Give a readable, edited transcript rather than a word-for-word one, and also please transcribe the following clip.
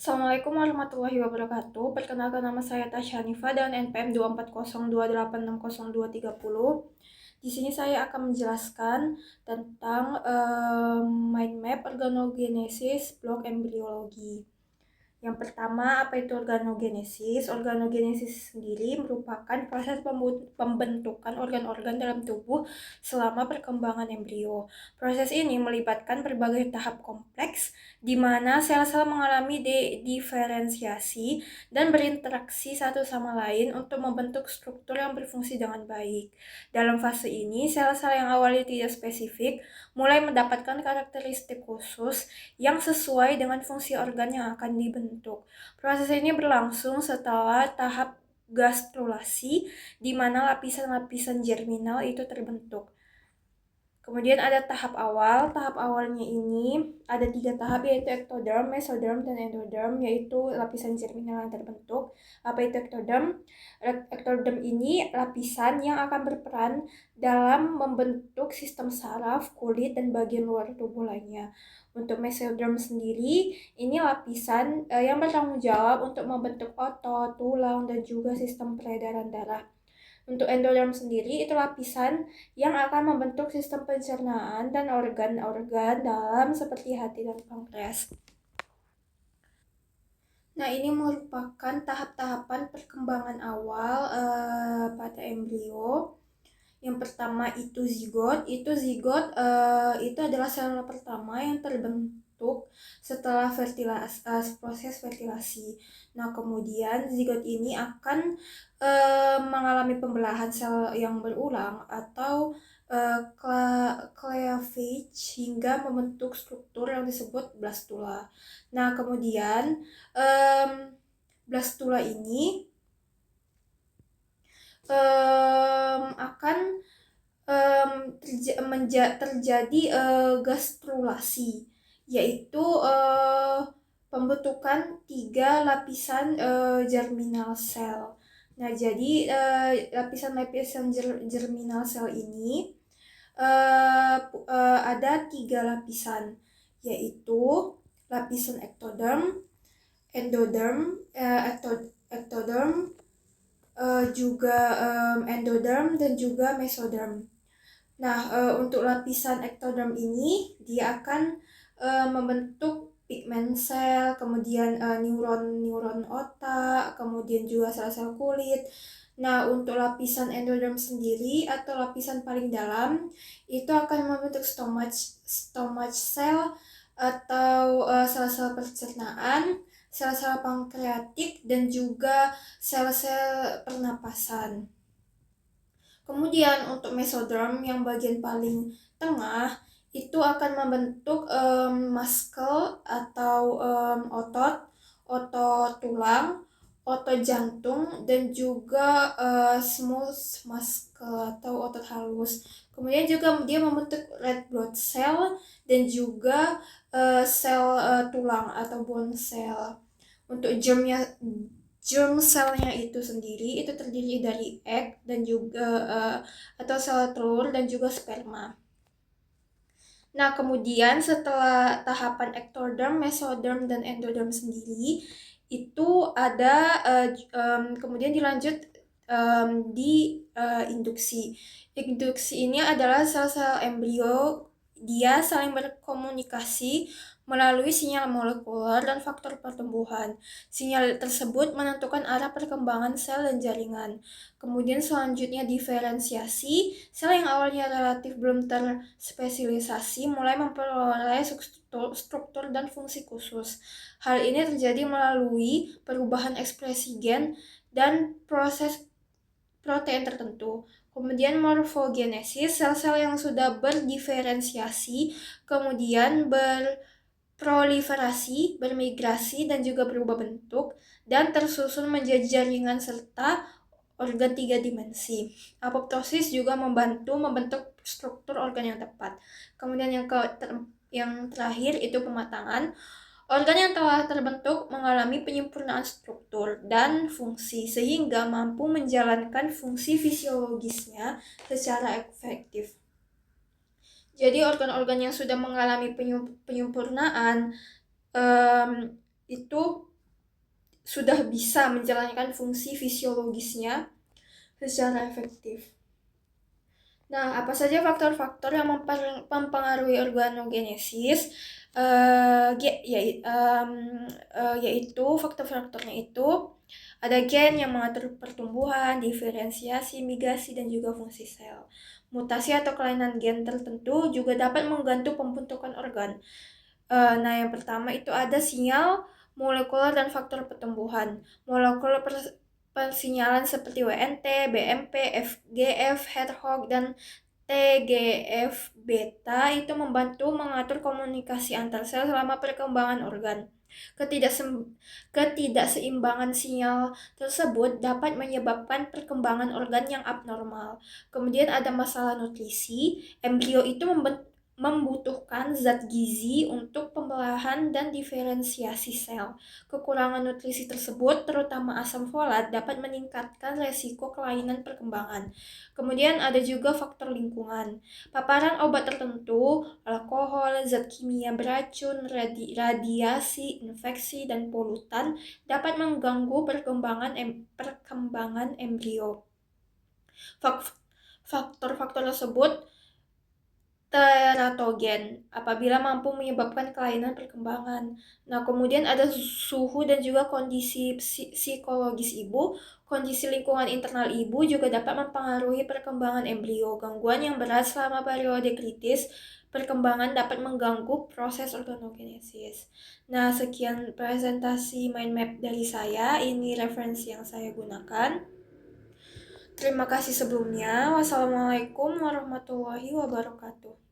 Assalamualaikum warahmatullahi wabarakatuh. Perkenalkan, nama saya Tasya Hanifa dan NPM 24028602330. Di sini saya akan menjelaskan tentang mind map organogenesis blok embriologi. Yang pertama, apa itu organogenesis? Organogenesis sendiri merupakan proses pembentukan organ-organ dalam tubuh selama perkembangan embrio. Proses ini melibatkan berbagai tahap kompleks, di mana sel-sel mengalami diferensiasi dan berinteraksi satu sama lain untuk membentuk struktur yang berfungsi dengan baik. Dalam fase ini, sel-sel yang awalnya tidak spesifik mulai mendapatkan karakteristik khusus yang sesuai dengan fungsi organ yang akan dibentuk. Proses ini berlangsung setelah tahap gastrulasi, di mana lapisan-lapisan germinal itu terbentuk. Kemudian ada tahap awal. Tahap awalnya ini ada 3 tahap, yaitu ektoderm, mesoderm, dan endoderm, yaitu lapisan germinal yang terbentuk. Apa itu ektoderm? Ektoderm ini lapisan yang akan berperan dalam membentuk sistem saraf, kulit, dan bagian luar tubuh lainnya. Untuk mesoderm sendiri, ini lapisan yang bertanggung jawab untuk membentuk otot, tulang, dan juga sistem peredaran darah. Untuk endoderm sendiri, itu lapisan yang akan membentuk sistem pencernaan dan organ-organ dalam seperti hati dan pankreas. Nah, ini merupakan tahap-tahapan perkembangan awal pada embrio. Yang pertama itu zigot. Itu adalah sel pertama yang terbentuk setelah proses fertilasi. Nah, kemudian zigot ini akan mengalami pembelahan sel yang berulang atau cleavage hingga membentuk struktur yang disebut blastula. Nah, kemudian blastula ini akan terjadi gastrulasi, yaitu pembentukan 3 lapisan germinal sel. Nah, jadi lapisan-lapisan germinal sel ini ada 3 lapisan, yaitu lapisan ektoderm, endoderm, ektoderm, juga endoderm, dan juga mesoderm. Nah, untuk lapisan ektoderm ini dia akan membentuk pigmen sel, kemudian neuron otak, kemudian juga sel-sel kulit. Nah, untuk lapisan endoderm sendiri atau lapisan paling dalam itu akan membentuk stomach cell atau sel-sel pencernaan, sel-sel pankreatik, dan juga sel-sel pernapasan. Kemudian untuk mesoderm yang bagian paling tengah itu akan membentuk muscle atau otot tulang, otot jantung, dan juga smooth muscle atau otot halus. Kemudian juga dia membentuk red blood cell dan juga sel tulang atau bone cell. Untuk germ selnya itu sendiri itu terdiri dari egg dan juga atau sel telur dan juga sperma. Nah, kemudian setelah tahapan ektoderm, mesoderm, dan endoderm sendiri itu ada kemudian dilanjut di induksi. Induksi ini adalah sel-sel embrio, dia saling berkomunikasi melalui sinyal molekuler dan faktor pertumbuhan. Sinyal tersebut menentukan arah perkembangan sel dan jaringan. Kemudian selanjutnya diferensiasi, sel yang awalnya relatif belum terspesialisasi mulai memperoleh struktur dan fungsi khusus. Hal ini terjadi melalui perubahan ekspresi gen dan proses protein tertentu. Kemudian morfogenesis, sel-sel yang sudah berdiferensiasi kemudian berproliferasi, bermigrasi, dan juga berubah bentuk dan tersusun menjadi jaringan serta organ 3 dimensi. Apoptosis juga membantu membentuk struktur organ yang tepat. Kemudian yang terakhir itu pematangan. Organ yang telah terbentuk mengalami penyempurnaan struktur dan fungsi sehingga mampu menjalankan fungsi fisiologisnya secara efektif. Jadi organ-organ yang sudah mengalami penyempurnaan itu sudah bisa menjalankan fungsi fisiologisnya secara efektif. Nah, apa saja faktor-faktor yang mempengaruhi organogenesis? Yaitu faktor-faktornya itu ada gen yang mengatur pertumbuhan, diferensiasi, migrasi, dan juga fungsi sel. Mutasi atau kelainan gen tertentu juga dapat mengganggu pembentukan organ. Nah, yang pertama itu ada sinyal molekuler dan faktor pertumbuhan. Molekul persinyalan seperti WNT, BMP, FGF, Hedgehog, dan TGF beta itu membantu mengatur komunikasi antar sel selama perkembangan organ. Ketidakseimbangan sinyal tersebut dapat menyebabkan perkembangan organ yang abnormal. Kemudian ada masalah nutrisi. Embrio itu membutuhkan zat gizi untuk pembelahan dan diferensiasi sel. Kekurangan nutrisi tersebut, terutama asam folat, dapat meningkatkan resiko kelainan perkembangan. Kemudian ada juga faktor lingkungan. Paparan obat tertentu, alkohol, zat kimia beracun, radiasi, infeksi, dan polutan dapat mengganggu perkembangan embrio. Faktor-faktor tersebut teratogen apabila mampu menyebabkan kelainan perkembangan. Nah, kemudian ada suhu dan juga kondisi psikologis ibu. Kondisi lingkungan internal ibu juga dapat mempengaruhi perkembangan embrio. Gangguan yang berat selama periode kritis perkembangan dapat mengganggu proses organogenesis. Nah, sekian presentasi mind map dari saya. Ini referensi yang saya gunakan. Terima kasih sebelumnya. Wassalamualaikum warahmatullahi wabarakatuh.